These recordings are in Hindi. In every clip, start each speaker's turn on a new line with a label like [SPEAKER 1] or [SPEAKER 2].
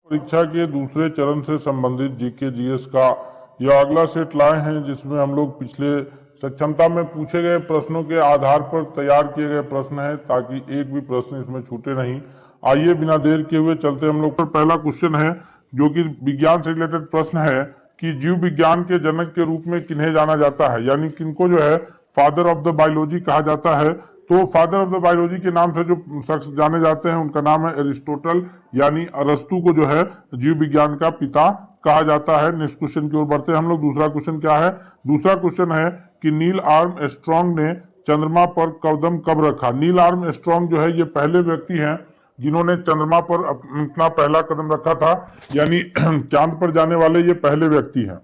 [SPEAKER 1] परीक्षा के दूसरे चरण से संबंधित जीके जीएस का यह अगला सेट लाए हैं, जिसमें हम लोग पिछले सक्षमता में पूछे गए प्रश्नों के आधार पर तैयार किए गए प्रश्न हैं, ताकि एक भी प्रश्न इसमें छूटे नहीं। आइए बिना देर किए हुए चलते हम लोग पर। पहला क्वेश्चन है जो कि विज्ञान से रिलेटेड प्रश्न है कि जीव विज्ञान के जनक के रूप में किन्हें जाना जाता है, यानी किनको जो है फादर ऑफ द बायोलॉजी कहा जाता है। तो फादर ऑफ द बायोलॉजी के नाम से जो शख्स जाने जाते हैं उनका नाम है एरिस्टोटल, यानी अरस्तु को जो है जीव विज्ञान का पिता कहा जाता है। नेक्स्ट क्वेश्चन की ओर बढ़ते हैं हम लोग। दूसरा क्वेश्चन क्या है? दूसरा क्वेश्चन है कि नील आर्मस्ट्रॉन्ग ने चंद्रमा पर कदम कब रखा। नील आर्मस्ट्रॉन्ग जो है ये पहले व्यक्ति हैं जिन्होंने चंद्रमा पर अपना पहला कदम रखा था, यानी चांद पर जाने वाले ये पहले व्यक्ति हैं।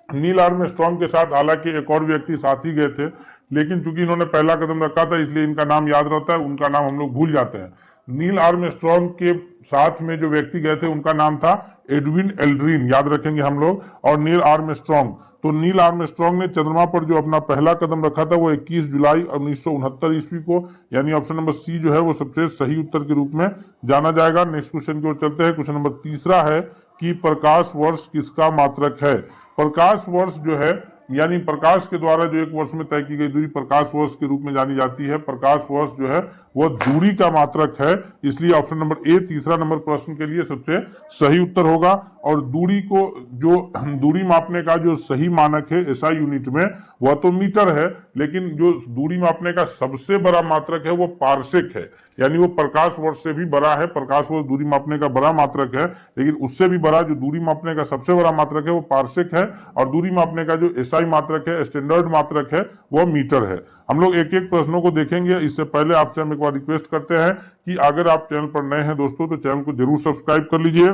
[SPEAKER 1] नील आर्मस्ट्रॉन्ग के साथ हालांकि एक और व्यक्ति साथ ही गए थे, लेकिन चूंकि इन्होंने पहला कदम रखा था इसलिए इनका नाम याद रहता है, उनका नाम हम लोग भूल जाते हैं। नील आर्मस्ट्रॉन्ग के साथ में जो व्यक्ति गए थे उनका नाम था एडविन एल्ड्रिन, याद रखेंगे हम लोग, और नील आर्मस्ट्रॉन्ग। तो नील आर्मस्ट्रॉन्ग ने चंद्रमा पर जो अपना पहला कदम रखा था वो 21 जुलाई 1969 ईस्वी को, यानी ऑप्शन नंबर सी जो है वो सबसे सही उत्तर के रूप में जाना जाएगा। नेक्स्ट क्वेश्चन की ओर चलते हैं। क्वेश्चन नंबर तीसरा है कि प्रकाश वर्ष किसका मात्रक है। प्रकाश वर्ष जो है यानी प्रकाश के द्वारा जो एक वर्ष में तय की गई दूरी प्रकाश वर्ष के रूप में जानी जाती है। प्रकाश वर्ष जो है वह दूरी का मात्रक है, इसलिए ऑप्शन नंबर ए तीसरा नंबर प्रश्न के लिए सबसे सही उत्तर होगा। और दूरी को जो दूरी मापने का जो सही मानक है एसआई यूनिट में वह तो मीटर है, लेकिन जो दूरी मापने का सबसे बड़ा मात्रक है वो पारसेक है, यानी वो प्रकाश वर्ष से भी बड़ा है। प्रकाश वर्ष दूरी मापने का बड़ा मात्रक है, लेकिन उससे भी बड़ा जो दूरी मापने का सबसे बड़ा मात्रक है वो पारसेक है, और दूरी मापने का जो एसआई मात्रक है, स्टैंडर्ड मात्रक है, वो मीटर है। हम लोग एक एक प्रश्नों को देखेंगे। इससे पहले आपसे हम एक बार रिक्वेस्ट करते हैं कि अगर आप चैनल पर नए हैं दोस्तों तो चैनल को जरूर सब्सक्राइब कर लीजिए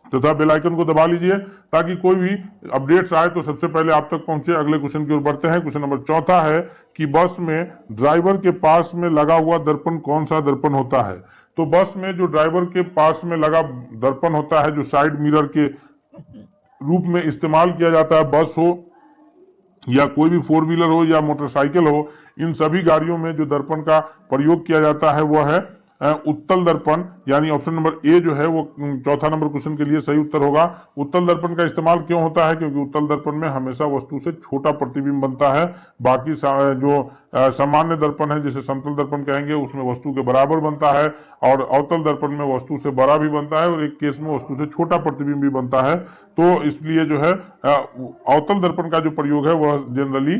[SPEAKER 1] तथा बेल आइकन को दबा लीजिए, ताकि कोई भी अपडेट्स आए तो सबसे पहले आप तक पहुंचे। अगले क्वेश्चन की ओर बढ़ते हैं। क्वेश्चन नंबर चौथा है कि बस में ड्राइवर के पास में लगा हुआ दर्पण कौन सा दर्पण होता है। तो बस में जो ड्राइवर के पास में लगा दर्पण होता है, जो साइड मिरर के रूप में इस्तेमाल किया जाता है, बस हो या कोई भी फोर व्हीलर हो या मोटरसाइकिल हो, इन सभी गाड़ियों में जो दर्पण का प्रयोग किया जाता है वह है उत्तल दर्पण, यानी ऑप्शन नंबर ए जो है वो चौथा नंबर क्वेश्चन के लिए सही उत्तर होगा। उत्तल दर्पण का इस्तेमाल क्यों होता है? क्योंकि उत्तल दर्पण में हमेशा वस्तु से छोटा प्रतिबिंब बनता है। बाकी जो सामान्य दर्पण है जिसे समतल दर्पण कहेंगे उसमें वस्तु के बराबर बनता है, और अवतल दर्पण में वस्तु से बड़ा भी बनता है और एक केस में वस्तु से छोटा प्रतिबिंब भी बनता है। तो इसलिए जो है अवतल दर्पण का जो प्रयोग है वह जनरली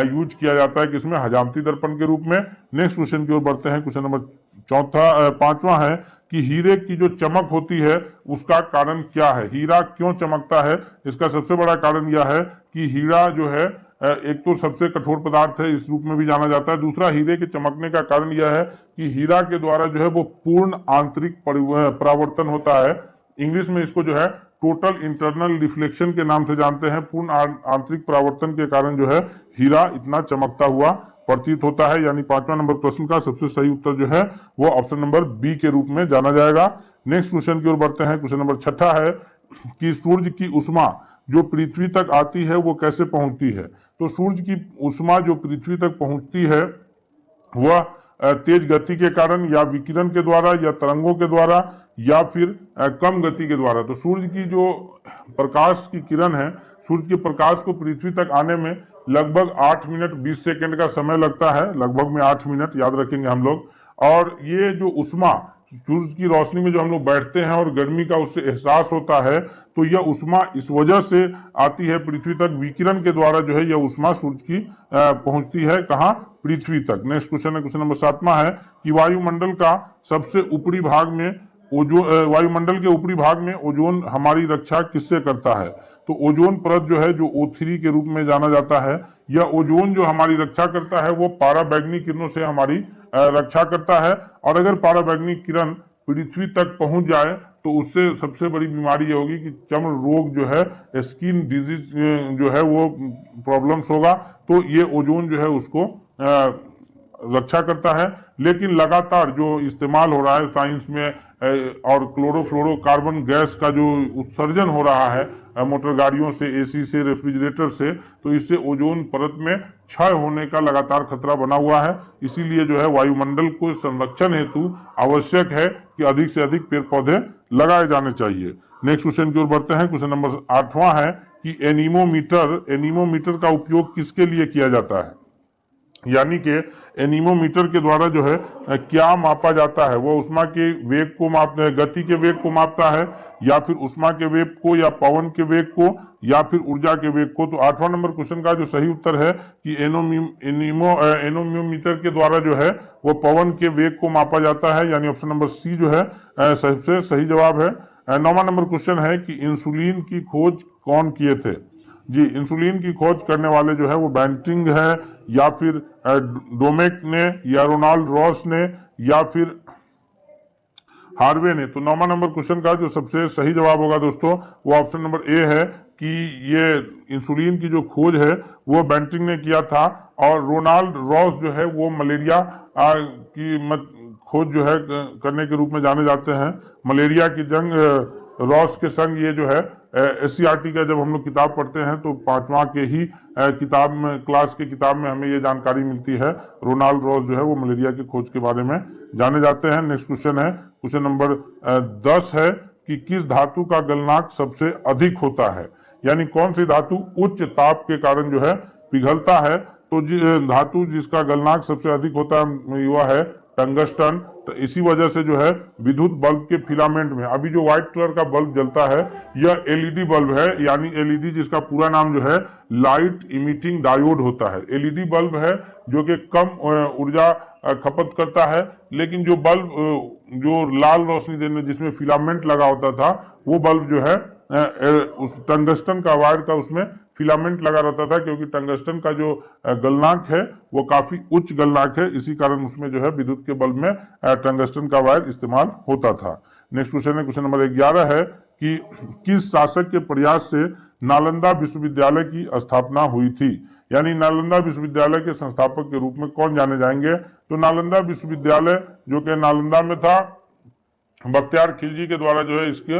[SPEAKER 1] यूज किया जाता है किसमें? हजामती दर्पण के रूप में। नेक्स्ट क्वेश्चन की ओर बढ़ते हैं। क्वेश्चन नंबर पांचवा है कि हीरे की जो चमक होती है उसका कारण क्या है। हीरा क्यों चमकता है? इसका सबसे बड़ा कारण यह है कि हीरा जो है एक तो सबसे कठोर पदार्थ है, इस रूप में भी जाना जाता है। दूसरा, हीरे के चमकने का कारण यह है कि हीरा के द्वारा जो है वो पूर्ण आंतरिक परावर्तन होता है। इंग्लिश में इसको जो है टोटल इंटरनल रिफ्लेक्शन के नाम से जानते हैं। पूर्ण आंतरिक परावर्तन के कारण जो है हीरा इतना चमकता हुआ प्रतीत होता है, यानी पांचवा नंबर प्रश्न का सबसे सही उत्तर जो है वो ऑप्शन नंबर बी के रूप में जाना जाएगा। नेक्स्ट क्वेश्चन की ओर बढ़ते हैं। क्वेश्चन नंबर छठा है कि सूर्य की उष्मा जो पृथ्वी तक आती है वो कैसे पहुंचती है। तो सूर्य की उष्मा जो पृथ्वी तक पहुंचती है वह तेज गति के कारण या विकिरण के द्वारा या तरंगों के द्वारा या फिर कम गति के द्वारा। तो सूर्य की जो प्रकाश की किरण है, सूर्य के प्रकाश को पृथ्वी तक आने में लगभग 8 मिनट 20 सेकंड का समय लगता है, लगभग में 8 मिनट याद रखेंगे हम लोग। और ये जो उष्मा सूर्य की रोशनी में जो हम लोग बैठते हैं और गर्मी का उससे एहसास होता है, तो यह उष्मा इस वजह से आती है पृथ्वी तक, विकिरण के द्वारा जो है यह उष्मा सूर्य की पहुंचती है कहाँ? पृथ्वी तक। नेक्स्ट क्वेश्चन है, क्वेश्चन नंबर 7वां है कि वायुमंडल का सबसे ऊपरी भाग में वायुमंडल के ऊपरी भाग में ओजोन हमारी रक्षा किससे करता है। तो ओजोन परत जो है जो O3 के रूप में जाना जाता है, यह ओजोन जो हमारी रक्षा करता है वो पाराबैंगनी किरणों से हमारी रक्षा करता है। और अगर पाराबैंगनी किरण पृथ्वी तक पहुंच जाए तो उससे सबसे बड़ी बीमारी ये होगी कि चर्म रोग जो है, स्किन डिजीज जो है वो प्रॉब्लम्स होगा। तो ये ओजोन जो है उसको रक्षा करता है। लेकिन लगातार जो इस्तेमाल हो रहा है साइंस में और क्लोरोफ्लोरोकार्बन गैस का जो उत्सर्जन हो रहा है मोटर गाड़ियों से, एसी से, रेफ्रिजरेटर से, तो इससे ओजोन परत में क्षय होने का लगातार खतरा बना हुआ है। इसीलिए जो है वायुमंडल को संरक्षण हेतु आवश्यक है कि अधिक से अधिक पेड़ पौधे लगाए जाने चाहिए। नेक्स्ट क्वेश्चन की ओर बढ़ते हैं। क्वेश्चन नंबर 8वां है कि एनीमोमीटर का उपयोग किसके लिए किया जाता है, यानी कि एनीमोमीटर के द्वारा जो है क्या मापा जाता है, वो उष्मा के वेग को गति के वेग को मापता है, या फिर उष्मा के वेग को, या पवन के वेग को, या फिर ऊर्जा के वेग को। तो 8वां नंबर क्वेश्चन का जो सही उत्तर है कि एनीमोमीटर के द्वारा जो है वो पवन के वेग को मापा जाता है, यानी ऑप्शन नंबर सी जो है सबसे सही जवाब है। 9वां नंबर क्वेश्चन है कि इंसुलिन की खोज कौन किए थे। जी, इंसुलिन की खोज करने वाले जो है वो बैंटिंग है, या फिर डोमेक ने, या रोनाल्ड रॉस ने, या फिर हार्वे ने। तो 9वां नंबर क्वेश्चन का जो सबसे सही जवाब होगा दोस्तों वो ऑप्शन नंबर ए है कि ये इंसुलिन की जो खोज है वो बैंटिंग ने किया था, और रोनाल्ड रॉस जो है वो मलेरिया की खोज जो है करने के रूप में जाने जाते हैं। मलेरिया की जंग रॉस के संग ये जो है एससीईआरटी का जब हम लोग किताब पढ़ते हैं तो 5वां के ही किताब में, क्लास की किताब में हमें ये जानकारी मिलती है। रोनाल्ड रॉस जो है वो मलेरिया की खोज के बारे में जाने जाते हैं। नेक्स्ट क्वेश्चन है, क्वेश्चन नंबर 10 है कि किस धातु का गलनांक सबसे अधिक होता है, यानी कौन सी धातु उच्च ताप के कारण जो है पिघलता है। तो धातु जिसका गलनांक सबसे अधिक होता है वह है टंगस्टन। तो इसी वजह से जो है विद्युत बल्ब के फिलामेंट में अभी जो व्हाइट कलर का बल्ब जलता है यह एलईडी बल्ब है, यानी एलईडी जिसका पूरा नाम जो है लाइट इमिटिंग डायोड होता है। एलईडी बल्ब है जो कि कम ऊर्जा खपत करता है, लेकिन जो बल्ब जो लाल रोशनी देने जिसमें फिलामेंट लगा होता था वो बल्ब जो है उस टंगस्टन का वायर का उसमें फिलामेंट लगा रहता था, क्योंकि टंगस्टन का जो गलनांक है वो काफी उच्च गलनांक है, इसी कारण उसमें जो है विद्युत के बल्ब में टंगस्टन का वायर इस्तेमाल होता था। नेक्स्ट क्वेश्चन है, क्वेश्चन नंबर 11 है कि किस शासक के प्रयास से नालंदा विश्वविद्यालय की स्थापना हुई थी, यानी नालंदा विश्वविद्यालय के संस्थापक के रूप में कौन जाने जाएंगे। तो नालंदा विश्वविद्यालय जो कि नालंदा में था, बख्तियार खिलजी के द्वारा जो है इसके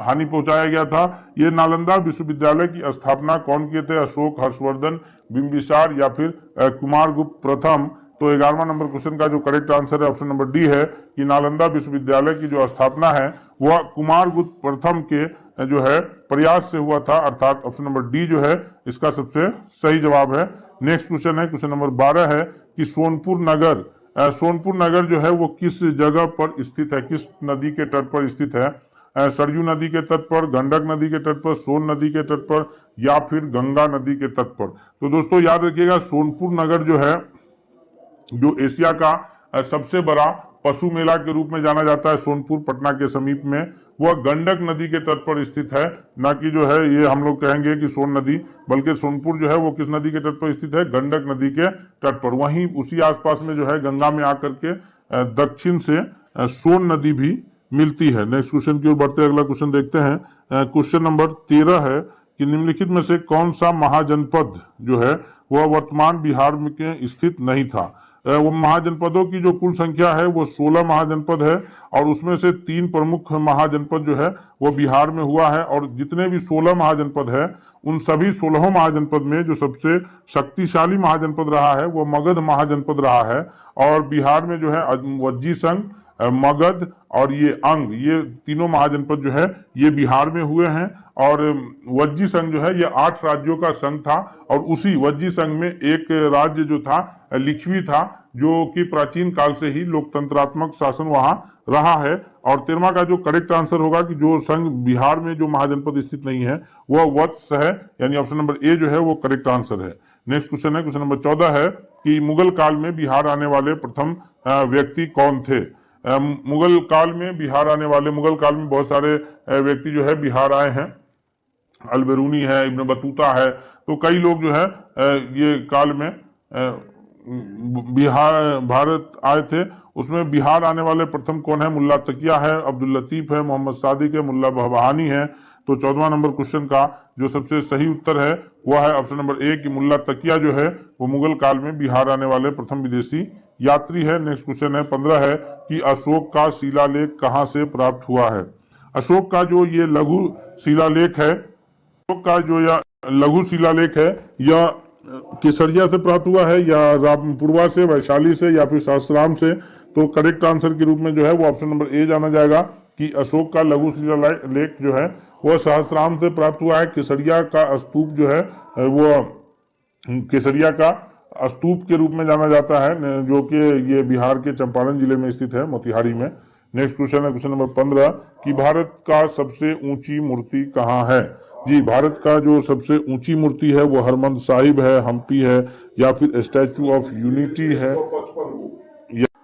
[SPEAKER 1] हानि पहुंचाया गया था। ये नालंदा विश्वविद्यालय की स्थापना कौन किए थे, अशोक, हर्षवर्धन, बिंबिसार, या फिर कुमारगुप्त प्रथम। तो 11वां नंबर क्वेश्चन का जो करेक्ट आंसर है ऑप्शन नंबर डी है कि नालंदा विश्वविद्यालय की जो स्थापना है वह कुमारगुप्त प्रथम के जो है प्रयास से हुआ था, अर्थात ऑप्शन नंबर डी जो है इसका सबसे सही जवाब है। नेक्स्ट क्वेश्चन है, क्वेश्चन नंबर 12 है कि सोनपुर नगर जो है वो किस जगह पर स्थित है, किस नदी के तट पर स्थित है। सरयू नदी के तट पर, गंडक नदी के तट पर, सोन नदी के तट पर, या फिर गंगा नदी के तट पर। तो दोस्तों याद रखिएगा सोनपुर नगर जो है जो एशिया का सबसे बड़ा पशु मेला के रूप में जाना जाता है, सोनपुर पटना के समीप में, वह गंडक नदी के तट पर स्थित है, ना कि जो है ये हम लोग कहेंगे कि सोन नदी, बल्कि सोनपुर जो है वो किस नदी के तट पर स्थित है, गंडक नदी के तट पर। वहीं उसी आसपास में जो है गंगा में आकर के दक्षिण से सोन नदी भी मिलती है। नेक्स्ट क्वेश्चन की ओर बढ़ते हैं, अगला क्वेश्चन देखते हैं। क्वेश्चन नंबर 13 है कि निम्नलिखित में से कौन सा महाजनपद जो है वह वर्तमान बिहार में के स्थित नहीं था। वो महाजनपदों की जो कुल संख्या है वो 16 महाजनपद है, और उसमें से 3 प्रमुख महाजनपद जो है वो बिहार में हुआ है, और जितने भी 16 महाजनपद है उन सभी 16 महाजनपद में जो सबसे शक्तिशाली महाजनपद रहा है वो मगध महाजनपद रहा है। और बिहार में जो है वज्जी संघ, मगध और ये अंग, ये तीनों महाजनपद जो है ये बिहार में हुए हैं। और वज्जी संघ जो है ये 8 राज्यों का संघ था, और उसी वज्जी संघ में एक राज्य जो था लिच्छवी था, जो कि प्राचीन काल से ही लोकतंत्रात्मक शासन वहां रहा है। और 13वां का जो करेक्ट आंसर होगा कि जो संघ बिहार में जो महाजनपद स्थित नहीं है वह वत्स है, यानी ऑप्शन नंबर ए जो है वो करेक्ट आंसर है। नेक्स्ट क्वेश्चन है, क्वेश्चन नंबर 14 है कि मुगल काल में बिहार आने वाले प्रथम व्यक्ति कौन थे। मुगल काल में बहुत सारे व्यक्ति जो है बिहार आए हैं, अलबेरूनी है, इब्न बतूता है, तो कई लोग जो है ये काल में भारत आए थे। उसमें बिहार आने वाले प्रथम कौन है, मुल्ला तकिया है, अब्दुल लतीफ है, मोहम्मद सादिक है, मुल्ला बहानी है। तो 14वां नंबर क्वेश्चन का जो सबसे सही उत्तर है वह है ऑप्शन नंबर ए कि मुल्ला तकिया जो है वो मुगल काल में बिहार आने वाले प्रथम विदेशी यात्री है। नेक्स्ट क्वेश्चन है 15 है कि अशोक का शिलालेख कहां से प्राप्त हुआ है। अशोक का जो ये लघु शिलालेख है, अशोक का जो यह लघु शिलालेख है यह केसरिया से प्राप्त हुआ है, या रामपुरवा से, वैशाली से, या फिर सासाराम से। तो करेक्ट आंसर के रूप में जो है वो ऑप्शन नंबर ए जाना जाएगा कि अशोक का लघु शिलालेख जो है वह सहस्त्राम से प्राप्त हुआ है। केसरिया का स्तूप जो है वो केसरिया का स्तूप के रूप में जाना जाता है, जो कि ये बिहार के चंपारण जिले में स्थित है, मोतिहारी में। नेक्स्ट क्वेश्चन है क्वेश्चन नंबर 15 कि भारत का सबसे ऊंची मूर्ति कहाँ है। जी, भारत का जो सबसे ऊंची मूर्ति है वो हरमंद साहिब है, हम्पी है, या फिर स्टैचू ऑफ यूनिटी है।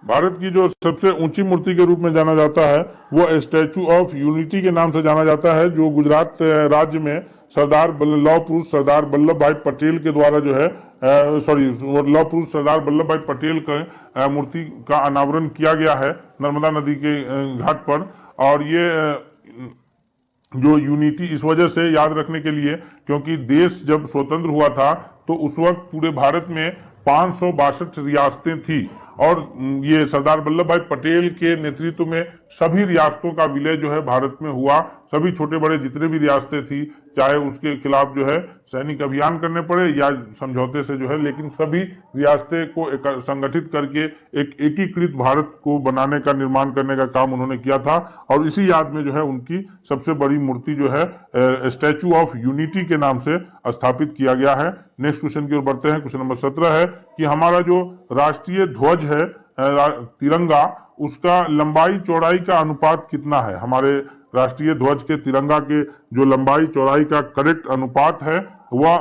[SPEAKER 1] भारत की जो सबसे ऊंची मूर्ति के रूप में जाना जाता है वो स्टैचू ऑफ यूनिटी के नाम से जाना जाता है, जो गुजरात राज्य में लौह पुरुष सरदार वल्लभ भाई पटेल के द्वारा जो है लौह पुरुष सरदार वल्लभ भाई पटेल के मूर्ति का अनावरण किया गया है नर्मदा नदी के घाट पर। और ये जो यूनिटी इस वजह से याद रखने के लिए क्योंकि देश जब स्वतंत्र हुआ था तो उस वक्त पूरे भारत में 562 रियासतें थी, और ये सरदार वल्लभ भाई पटेल के नेतृत्व में सभी रियासतों का विलय जो है भारत में हुआ। सभी छोटे बड़े जितने भी रियासतें थी, चाहे उसके खिलाफ जो है सैनिक अभियान करने पड़े या समझौते से जो है, लेकिन सभी रियासतें को संगठित करके एक एकीकृत भारत को बनाने का, निर्माण करने का काम उन्होंने किया था। और इसी याद में जो है उनकी सबसे बड़ी मूर्ति जो है स्टैचू ऑफ यूनिटी के नाम से स्थापित किया गया है। नेक्स्ट क्वेश्चन की ओर बढ़ते हैं। क्वेश्चन नंबर 17 है कि हमारा जो राष्ट्रीय ध्वज है तिरंगा, उसका लंबाई चौड़ाई का अनुपात कितना है। हमारे राष्ट्रीय ध्वज के तिरंगा के जो लंबाई चौड़ाई का करेक्ट अनुपात है वह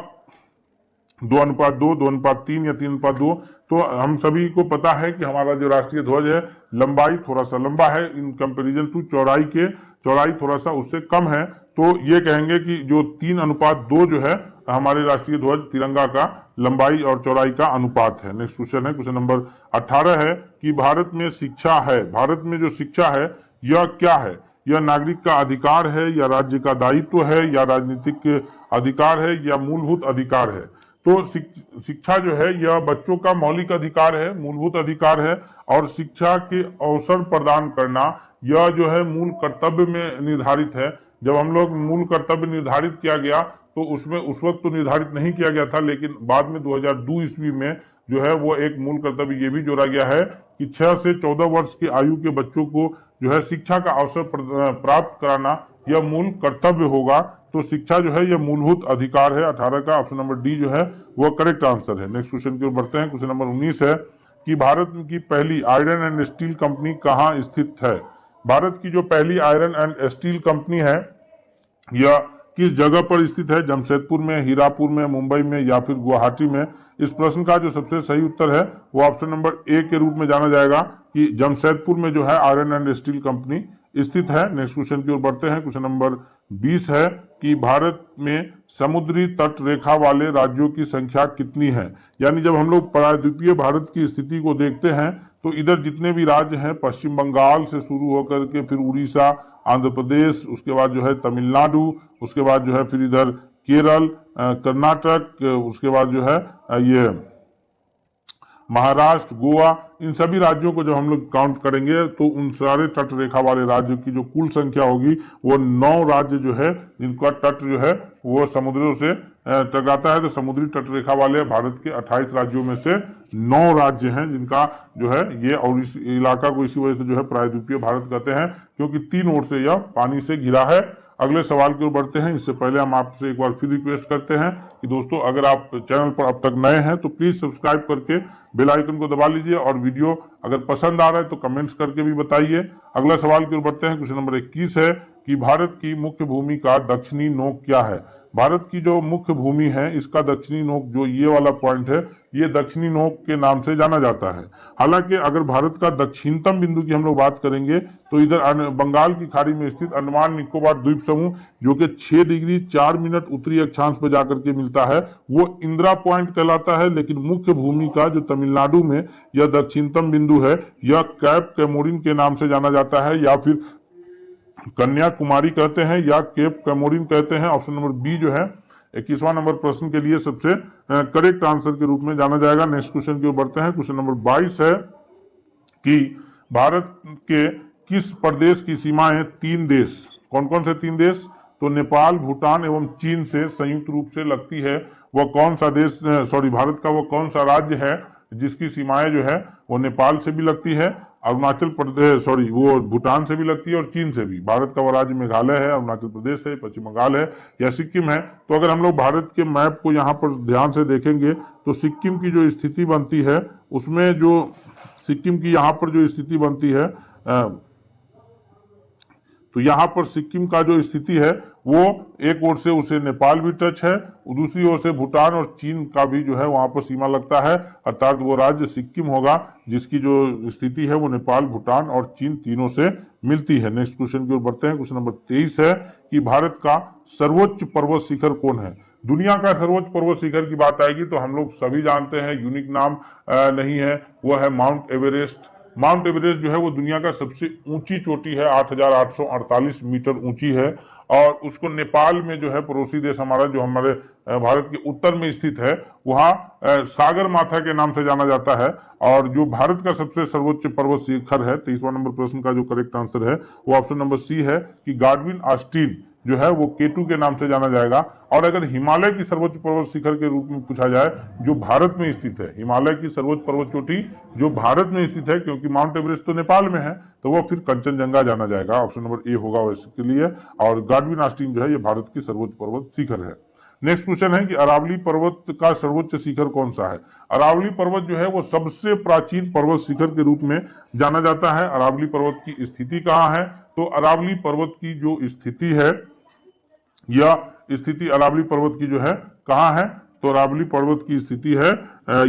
[SPEAKER 1] 2:2, 2:3 या 3:2। तो हम सभी को पता है कि हमारा जो राष्ट्रीय ध्वज है लंबाई थोड़ा सा लंबा है इन कंपैरिजन टू चौड़ाई थोड़ा सा उससे कम है। तो ये कहेंगे कि जो 3:2 जो है हमारे राष्ट्रीय ध्वज तिरंगा का लंबाई और चौड़ाई का अनुपात है। नेक्स्ट क्वेश्चन है क्वेश्चन नंबर 18 है कि भारत में शिक्षा है, भारत में जो शिक्षा है यह क्या है। यह नागरिक का अधिकार है, या राज्य का दायित्व है, या राजनीतिक अधिकार है, या मूलभूत अधिकार है। तो शिक्षा जो है यह बच्चों का मौलिक अधिकार है, मूलभूत अधिकार है, और शिक्षा के अवसर प्रदान करना यह जो है मूल कर्तव्य में निर्धारित है। जब हम लोग मूल कर्तव्य निर्धारित किया गया तो उसमें उस वक्त तो निर्धारित नहीं किया गया था, लेकिन बाद में 2002 ईस्वी में जो है वो एक मूल कर्तव्य ये भी जोड़ा गया है कि 6 से 14 वर्ष की आयु के बच्चों को जो है शिक्षा का अवसर प्राप्त कराना यह मूल कर्तव्य होगा। तो शिक्षा जो है यह मूलभूत अधिकार है। 18 का ऑप्शन नंबर डी जो है वह करेक्ट आंसर है। नेक्स्ट क्वेश्चन की ओर बढ़ते हैं। क्वेश्चन नंबर 19 है कि भारत की पहली आयरन एंड स्टील कंपनी कहाँ स्थित है। भारत की जो पहली आयरन एंड स्टील कंपनी है यह किस जगह पर स्थित है। जमशेदपुर में, हीरापुर में, मुंबई में, या फिर गुवाहाटी में। इस प्रश्न का जो सबसे सही उत्तर है वो ऑप्शन नंबर ए के रूप में जाना जाएगा कि जमशेदपुर में जो है आयरन एंड स्टील कंपनी स्थित है। नेक्स्ट क्वेश्चन की ओर बढ़ते हैं। क्वेश्चन नंबर 20 है कि भारत में समुद्री तट रेखा वाले राज्यों की संख्या कितनी है। यानी जब हम लोग प्रायद्वीपीय भारत की स्थिति को देखते हैं तो इधर जितने भी राज्य हैं, पश्चिम बंगाल से शुरू होकर के फिर उड़ीसा, आंध्र प्रदेश, उसके बाद जो है तमिलनाडु, उसके बाद जो है फिर इधर केरल, कर्नाटक, उसके बाद जो है ये महाराष्ट्र, गोवा, इन सभी राज्यों को जब हम लोग काउंट करेंगे तो उन सारे तट रेखा वाले राज्यों की जो कुल संख्या होगी वो 9 राज्य जो है जिनका तट जो है वो समुद्रों से टकराता है। तो समुद्री तट रेखा वाले भारत के 28 राज्यों में से 9 राज्य हैं जिनका जो है ये, और इस इलाका को इसी वजह से जो है प्रायद्वीपीय भारत कहते हैं क्योंकि 3 ओर से यह पानी से घिरा है। अगले सवाल की ओर बढ़ते हैं। इससे पहले हम आपसे एक बार फिर रिक्वेस्ट करते हैं कि दोस्तों अगर आप चैनल पर अब तक नए हैं तो प्लीज सब्सक्राइब करके बेल आइकन को दबा लीजिए, और वीडियो अगर पसंद आ रहा है तो कमेंट्स करके भी बताइए। अगला सवाल की ओर बढ़ते हैं। क्वेश्चन नंबर 21 है कि भारत की मुख्य भूमि का दक्षिणी नोक क्या है। भारत की जो मुख्य भूमि है इसका दक्षिणी नोक, जो ये वाला पॉइंट है, ये दक्षिणी नोक के नाम से जाना जाता है। हालांकि अगर भारत का दक्षिणतम बिंदु की हम लोग बात करेंगे तो इधर बंगाल की खाड़ी में स्थित अंडमान निकोबार द्वीप समूह, जो कि 6 डिग्री 4 मिनट उत्तरी अक्षांश पर जाकर के मिलता है, वो इंदिरा पॉइंट कहलाता है। लेकिन मुख्य भूमि का जो तमिलनाडु में यह दक्षिणतम बिंदु है, यह कैप कैमोरिन के नाम से जाना जाता है, या फिर कन्याकुमारी कहते हैं, या केप कैमोरिन कहते हैं। ऑप्शन नंबर बी जो है 21वां नंबर प्रश्न के लिए सबसे करेक्ट आंसर के रूप में जाना जाएगा। नेक्स्ट क्वेश्चन की ओर बढ़ते हैं। क्वेश्चन नंबर 22 है कि भारत के किस प्रदेश की सीमाएं 3 देश, कौन कौन से 3 देश, तो नेपाल, भूटान एवं चीन से संयुक्त रूप से लगती है। वह कौन सा देश, भारत का वो कौन सा राज्य है जिसकी सीमाएं जो है वो नेपाल से भी लगती है, अरुणाचल प्रदेश, सॉरी, वो भूटान से भी लगती है और चीन से भी। भारत का वो राज्य मेघालय है, अरुणाचल प्रदेश है, पश्चिम बंगाल है या सिक्किम है। तो अगर हम लोग भारत के मैप को यहाँ पर ध्यान से देखेंगे तो सिक्किम की जो स्थिति बनती है उसमें जो सिक्किम की यहाँ पर जो स्थिति बनती है, तो यहाँ पर सिक्किम का जो स्थिति है वो एक ओर से उसे नेपाल भी टच है, दूसरी ओर से भूटान और चीन का भी जो है वहां पर सीमा लगता है, अर्थात वो राज्य सिक्किम होगा जिसकी जो स्थिति है वो नेपाल, भूटान और चीन तीनों से मिलती है। नेक्स्ट क्वेश्चन की ओर बढ़ते हैं। क्वेश्चन नंबर 23 है कि भारत का सर्वोच्च पर्वत शिखर कौन है। दुनिया का सर्वोच्च पर्वत शिखर की बात आएगी तो हम लोग सभी जानते हैं, यूनिक नाम नहीं है, वो है माउंट एवरेस्ट। माउंट एवरेस्ट जो है वो दुनिया का सबसे ऊंची चोटी है, 8,848 मीटर ऊंची है और उसको नेपाल में जो है पड़ोसी देश हमारा, जो हमारे भारत के उत्तर में स्थित है, वहाँ सागर माथा के नाम से जाना जाता है। और जो भारत का सबसे सर्वोच्च पर्वत शिखर है, 23वां नंबर प्रश्न का जो करेक्ट आंसर है वो ऑप्शन नंबर सी है कि गाडविन ऑस्टिन जो है वो केटू के नाम से जाना जाएगा। और अगर हिमालय की सर्वोच्च पर्वत शिखर के रूप में पूछा जाए जो भारत में स्थित है, हिमालय की सर्वोच्च पर्वत चोटी जो भारत में स्थित है, क्योंकि माउंट एवरेस्ट तो नेपाल में है, तो वो फिर कंचनजंगा जाना जाएगा। ऑप्शन नंबर ए होगा इसके लिए। और गाडविन ऑस्टिन जो है ये भारत की सर्वोच्च पर्वत शिखर है। नेक्स्ट क्वेश्चन है कि अरावली पर्वत का सर्वोच्च शिखर कौन सा है। अरावली पर्वत जो है वो सबसे प्राचीन पर्वत शिखर के रूप में जाना जाता है। अरावली पर्वत की स्थिति कहाँ है, तो अरावली पर्वत की जो स्थिति है, या स्थिति अरावली पर्वत की जो है कहाँ है, तो अरावली पर्वत की स्थिति है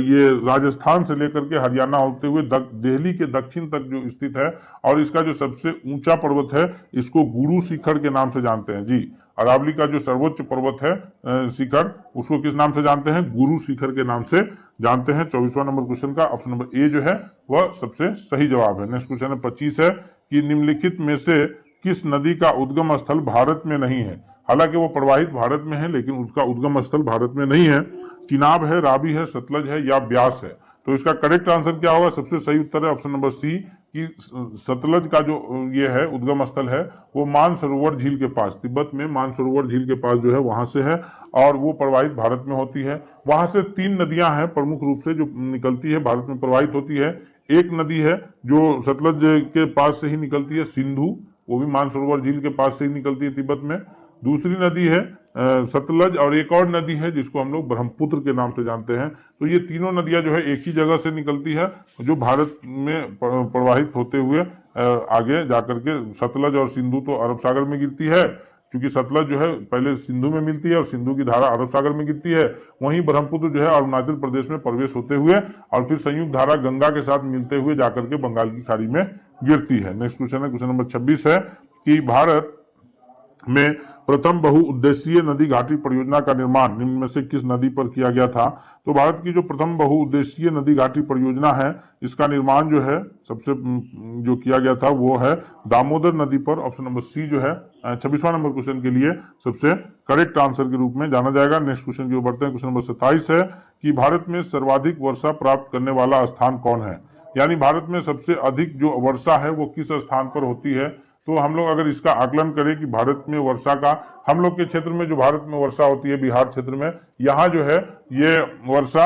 [SPEAKER 1] ये राजस्थान से लेकर के हरियाणा होते हुए दिल्ली के दक्षिण तक जो स्थित है। और इसका जो सबसे ऊंचा पर्वत है इसको गुरु शिखर के नाम से जानते हैं। जी, अरावली का जो सर्वोच्च पर्वत है शिखर, उसको किस नाम से जानते हैं, गुरु शिखर के नाम से जानते हैं। 24वां नंबर क्वेश्चन का ऑप्शन नंबर ए जो है वह सबसे सही जवाब है। नेक्स्ट क्वेश्चन है 25 है कि निम्नलिखित में से किस नदी का उद्गम स्थल भारत में नहीं है। हालांकि वो प्रवाहित भारत में है लेकिन उसका उद्गम स्थल भारत में नहीं है। चिनाब है, रावी है, सतलज है या ब्यास है। तो इसका करेक्ट आंसर क्या होगा, सबसे सही उत्तर है ऑप्शन नंबर सी कि सतलज का जो ये है उद्गम स्थल है वो मानसरोवर झील के पास, तिब्बत में मानसरोवर झील के पास जो है वहां से है और वो प्रवाहित भारत में होती है। वहां से 3 नदियां हैं प्रमुख रूप से जो निकलती है, भारत में प्रवाहित होती है। एक नदी है जो सतलज के पास से ही निकलती है, सिंधु, वो भी मानसरोवर झील के पास से ही निकलती है तिब्बत में। दूसरी नदी है सतलज और एक और नदी है जिसको हम लोग ब्रह्मपुत्र के नाम से जानते हैं। तो ये तीनों नदियां जो है एक ही जगह से निकलती है जो भारत में प्रवाहित होते हुए आगे जाकर के सतलज और सिंधु तो अरब सागर में गिरती है, क्योंकि सतलज जो है पहले सिंधु में मिलती है और सिंधु की धारा अरब सागर में गिरती है। वहीं ब्रह्मपुत्र जो है अरुणाचल प्रदेश में प्रवेश होते हुए और फिर संयुक्त धारा गंगा के साथ मिलते हुए जाकर के बंगाल की खाड़ी में गिरती है। नेक्स्ट क्वेश्चन है, क्वेश्चन नंबर 26 है कि भारत में प्रथम बहुउद्देशीय नदी घाटी परियोजना का निर्माण निम्न में से किस नदी पर किया गया था। तो भारत की जो प्रथम बहुउद्देशीय नदी घाटी परियोजना है इसका निर्माण जो है सबसे जो किया गया था वो है दामोदर नदी पर। ऑप्शन नंबर सी जो है 26वां नंबर क्वेश्चन के लिए सबसे करेक्ट आंसर के रूप में जाना जाएगा। नेक्स्ट क्वेश्चन की ओर बढ़ते हैं। क्वेश्चन नंबर 27 है कि भारत में सर्वाधिक वर्षा प्राप्त करने वाला स्थान कौन है, यानी भारत में सबसे अधिक जो वर्षा है वो किस स्थान पर होती है। तो हम लोग अगर इसका आकलन करें कि भारत में वर्षा का, हम लोग के क्षेत्र में जो भारत में वर्षा होती है बिहार क्षेत्र में, यहाँ जो है ये वर्षा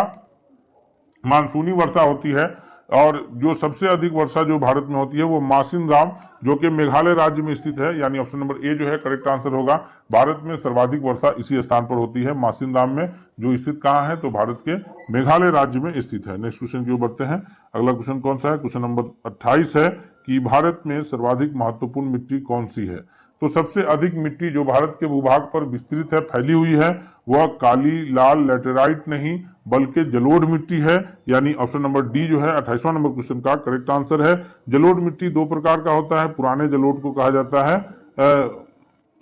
[SPEAKER 1] मानसूनी वर्षा होती है और जो सबसे अधिक वर्षा जो भारत में होती है वो मासिन राम जो कि मेघालय राज्य में स्थित है, यानी ऑप्शन नंबर ए जो है करेक्ट आंसर होगा। भारत में सर्वाधिक वर्षा इसी स्थान पर होती है, मासिन राम में, जो स्थित कहाँ है तो भारत के मेघालय राज्य में स्थित है। नेक्स्ट क्वेश्चन की ओर बढ़ते हैं। अगला क्वेश्चन कौन सा है, क्वेश्चन नंबर 28 है कि भारत में सर्वाधिक महत्वपूर्ण मिट्टी कौन सी है। तो सबसे अधिक मिट्टी जो भारत के भूभाग पर विस्तृत है, फैली हुई है, वह काली लाल लैटेराइट नहीं बल्कि जलोढ़ मिट्टी है, यानी ऑप्शन नंबर डी जो है 28वां नंबर क्वेश्चन का करेक्ट आंसर है। जलोढ़ मिट्टी 2 प्रकार का होता है, पुराने जलोढ़ को कहा जाता है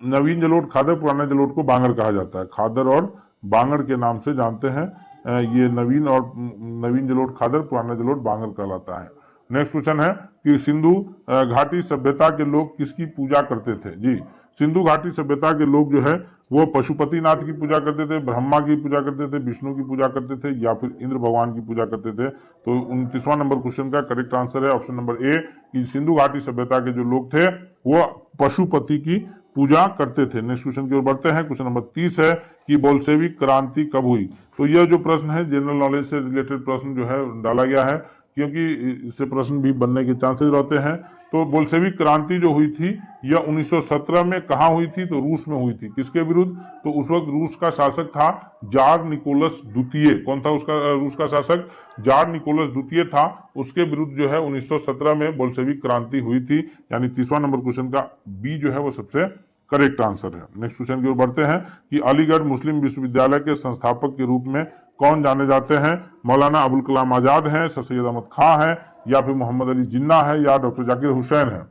[SPEAKER 1] नवीन जलोढ़ खादर, पुराने जलोढ़ को बांगर कहा जाता है। खादर और बांगर के नाम से जानते हैं, ये नवीन जलोढ़ खादर, पुराना जलोढ़ बांगर कहलाता है। नेक्स्ट क्वेश्चन है कि सिंधु घाटी सभ्यता के लोग किसकी पूजा करते थे। जी, सिंधु घाटी सभ्यता के लोग जो है वो पशुपतिनाथ की पूजा करते थे, ब्रह्मा की पूजा करते थे, विष्णु की पूजा करते थे या फिर इंद्र भगवान की पूजा करते थे। तो 29वां नंबर क्वेश्चन का करेक्ट आंसर है ऑप्शन नंबर ए कि सिंधु घाटी सभ्यता के जो लोग थे वो पशुपति की पूजा करते थे। नेक्स्ट क्वेश्चन की ओर बढ़ते हैं। क्वेश्चन नंबर 30 है कि बोल्शेविक क्रांति कब हुई। तो यह जो प्रश्न है जनरल नॉलेज से रिलेटेड प्रश्न जो है डाला गया है। क्योंकि इससे प्रश्न भी बनने के चांसेस रहते हैं। तो बोल्शेविक क्रांति जो हुई थी यह 1917 में कहाँ हुई थी? तो रूस में हुई थी। किसके विरुद्ध? तो उस वक्त रूस का शासक था जार निकोलस द्वितीय। कौन था उसका रूस का शासक? जार निकोलस द्वितीय था। उसके विरुद्ध जो है 1917 में बोल्शेविक क्रांति हुई थी। यानी 30वां नंबर क्वेश्चन का बी जो है वो सबसे करेक्ट आंसर है। नेक्स्ट क्वेश्चन की ओर बढ़ते हैं कि अलीगढ़ मुस्लिम विश्वविद्यालय के संस्थापक के रूप में कौन जाने जाते हैं? मौलाना अबुल कलाम आजाद हैं, सर सैयद अहमद खां है, या फिर मोहम्मद अली जिन्ना है, या डॉक्टर जाकिर हुसैन है।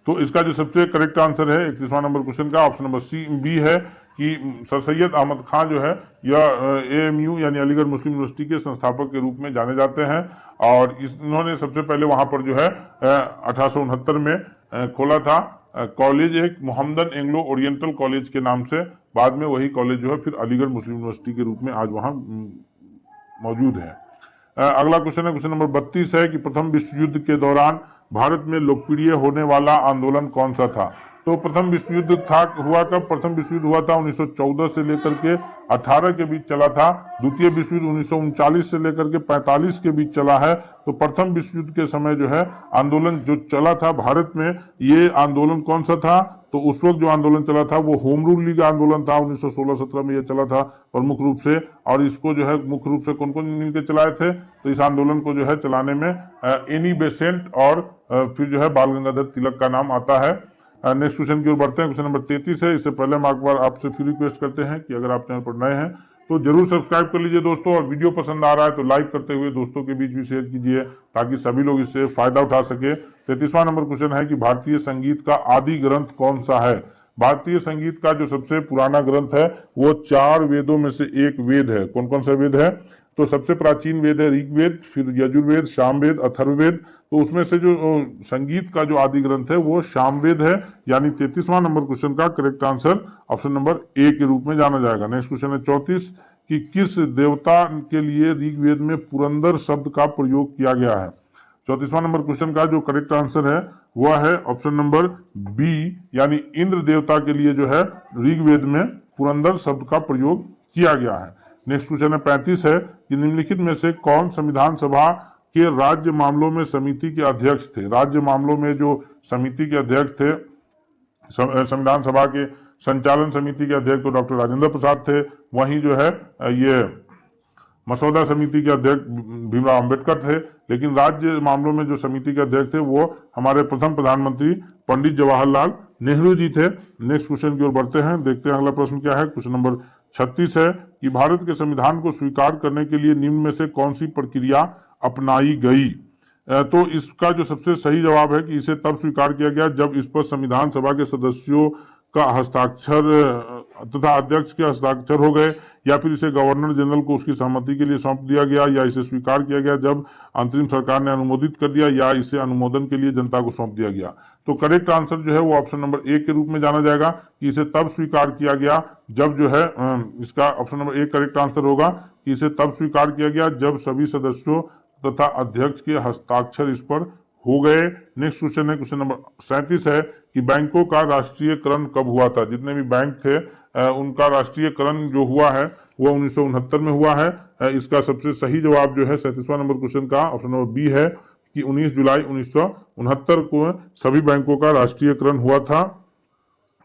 [SPEAKER 1] तो इसका जो सबसे करेक्ट आंसर है 31वां नंबर क्वेश्चन का ऑप्शन नंबर सी बी है कि सर सैयद अहमद खां जो है यह एएमयू यानी अलीगढ़ मुस्लिम यूनिवर्सिटी के संस्थापक के रूप में जाने जाते हैं। और इन्होंने सबसे पहले वहां पर जो है 1869 में खोला था कॉलेज, एक मोहम्मदन एंग्लो ओरिएंटल कॉलेज के नाम से। बाद में वही कॉलेज जो है फिर अलीगढ़ मुस्लिम यूनिवर्सिटी के रूप में आज वहां मौजूद है। अगला क्वेश्चन है क्वेश्चन नंबर 32 है कि प्रथम विश्व युद्ध के दौरान भारत में लोकप्रिय होने वाला आंदोलन कौन सा था? तो प्रथम विश्व युद्ध हुआ कब? प्रथम विश्व युद्ध हुआ था 1914 से लेकर के 18 के बीच चला था। द्वितीय विश्व युद्ध 1939 से लेकर के 45 के बीच चला है। तो प्रथम विश्व युद्ध के समय जो है आंदोलन जो चला था भारत में, ये आंदोलन कौन सा था? तो उस वक्त जो आंदोलन चला था वो होम रूल लीग आंदोलन था। 1916-17 में ये चला था प्रमुख रूप से। और इसको जो है मुख्य रूप से कौन कौन मिलकर चलाए थे? तो इस आंदोलन को जो है चलाने में एनी बेसेंट और फिर जो है बाल गंगाधर तिलक का नाम आता है। नेक्स्ट क्वेश्चन की ओर बढ़ते हैं। क्वेश्चन नंबर 33 है। इससे पहले हम एक बार आपसे फिर रिक्वेस्ट करते हैं कि अगर आप चैनल पर नए हैं तो जरूर सब्सक्राइब कर लीजिए दोस्तों, और वीडियो पसंद आ रहा है तो लाइक करते हुए दोस्तों के बीच भी शेयर कीजिए ताकि सभी लोग इससे फायदा उठा सके। 33वां नंबर क्वेश्चन है कि भारतीय संगीत का आदि ग्रंथ कौन सा है? भारतीय संगीत का जो सबसे पुराना ग्रंथ है वो 4 वेदों में से एक वेद है। कौन कौन सा वेद है? तो सबसे प्राचीन वेद है ऋग्वेद, फिर यजुर्वेद, सामवेद, अथर्ववेद। तो उसमें से जो संगीत का जो आदि ग्रंथ है वो सामवेद है। यानी 33वां नंबर क्वेश्चन का correct answer option number A के रूप में जाना जाएगा। नेक्स्ट क्वेश्चन है 34 कि किस देवता के लिए ऋग्वेद में पुरंदर शब्द का प्रयोग किया गया है? 34वां नंबर क्वेश्चन का जो करेक्ट आंसर है वह है ऑप्शन नंबर बी, यानी इंद्र देवता के लिए जो है ऋग्वेद में पुरंदर शब्द का प्रयोग किया गया है। नेक्स्ट क्वेश्चन है 35 है कि निम्नलिखित में से कौन संविधान सभा के राज्य मामलों में समिति के अध्यक्ष थे? राज्य मामलों में जो समिति के अध्यक्ष थे, संविधान सभा के संचालन समिति के अध्यक्ष तो डॉक्टर राजेंद्र प्रसाद थे। वहीं जो है ये मसौदा समिति के अध्यक्ष भीमराव अंबेडकर थे। लेकिन राज्य मामलों में जो समिति के अध्यक्ष थे वो हमारे प्रथम प्रधानमंत्री पंडित जवाहरलाल नेहरू जी थे। नेक्स्ट क्वेश्चन की ओर बढ़ते हैं, देखते हैं अगला प्रश्न क्या है। क्वेश्चन नंबर 36 है कि भारत के संविधान को स्वीकार करने के लिए निम्न में से कौन सी प्रक्रिया अपनाई गई? तो इसका जो सबसे सही जवाब है कि इसे तब स्वीकार किया गया जब इस पर संविधान सभा के सदस्यों का हस्ताक्षर तथा अध्यक्ष के हस्ताक्षर हो गए, या फिर इसे गवर्नर जनरल को उसकी सहमति के लिए सौंप दिया गया, या इसे स्वीकार किया गया जब अंतरिम सरकार ने अनुमोदित कर दिया, या इसे अनुमोदन के लिए जनता को सौंप दिया गया। तो करेक्ट आंसर जो है वो ऑप्शन नंबर ए के रूप में जाना जाएगा कि इसे तब स्वीकार किया गया जब जो है इसका option number A correct answer होगा कि इसे तब स्वीकार किया गया जब सभी सदस्यों तथा अध्यक्ष के हस्ताक्षर इस पर हो गए। नेक्स्ट क्वेश्चन है क्वेश्चन नंबर 37 है कि बैंकों का राष्ट्रीयकरण कब हुआ था? जितने भी बैंक थे उनका राष्ट्रीयकरण जो हुआ है वो 1969 में हुआ है। इसका सबसे सही जवाब जो है 37वां नंबर क्वेश्चन का ऑप्शन नंबर बी है कि 19 जुलाई 1969 को सभी बैंकों का राष्ट्रीयकरण हुआ था।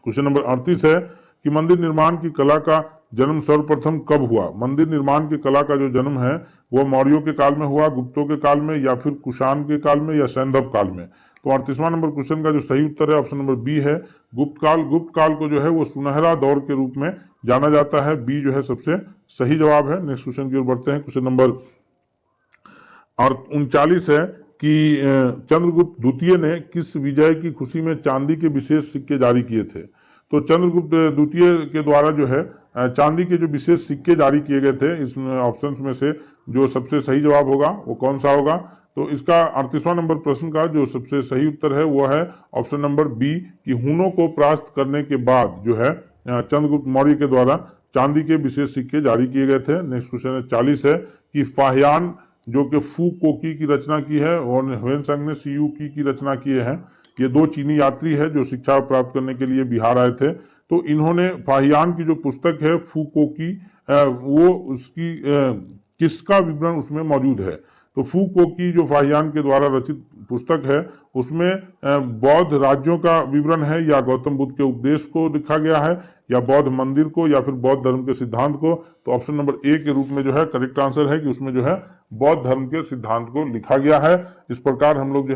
[SPEAKER 1] क्वेश्चन नंबर 38 है कि मंदिर निर्माण की कला का जन्म सर्वप्रथम कब हुआ? मंदिर निर्माण की कला का जो जन्म है वो मौर्यों के काल में हुआ, गुप्तों के काल में, या फिर कुषाण के काल में, या सैंधव काल में? तो 38वां नंबर क्वेश्चन का जो सही उत्तर है ऑप्शन नंबर बी है गुप्त काल। गुप्त काल को जो है वो सुनहरा दौर के रूप में जाना जाता है। बी जो है सबसे सही जवाब है। नेक्स्ट क्वेश्चन की ओर बढ़ते हैं। क्वेश्चन नंबर 39 है कि चंद्रगुप्त द्वितीय ने किस विजय की खुशी में चांदी के विशेष सिक्के जारी किए थे? तो चंद्रगुप्त द्वितीय के द्वारा जो है चांदी के जो विशेष सिक्के जारी किए गए थे, इस ऑप्शंस में से जो सबसे सही जवाब होगा वो कौन सा होगा? तो इसका 38वां नंबर प्रश्न का जो सबसे सही उत्तर है वो है ऑप्शन नंबर बी कि हुनों को परास्त करने के बाद जो है चंद्रगुप्त मौर्य के द्वारा चांदी के विशेष सिक्के जारी किए गए थे। नेक्स्ट क्वेश्चन है 40 है कि फाहियान जो कि फू कोकी की रचना की है और ह्वेनसांग ने सीयू की रचना किए हैं। ये दो चीनी यात्री है जो शिक्षा प्राप्त करने के लिए बिहार आए थे। तो इन्होंने फाहियान की जो पुस्तक है फू कोकी वो उसकी किसका विवरण उसमें मौजूद है? तो फूको की जो फाहियान के द्वारा रचित पुस्तक है उसमें बौद्ध राज्यों का विवरण है या गौतम बुद्ध के उपदेश को लिखा गया है या बौद्ध मंदिर को या फिर बौद्ध धर्म के सिद्धांत को। तो ऑप्शन नंबर ए के रूप में जो है करेक्ट आंसर है कि उसमें जो है बौद्ध धर्म के सिद्धांत को लिखा गया है। इस प्रकार हम लोग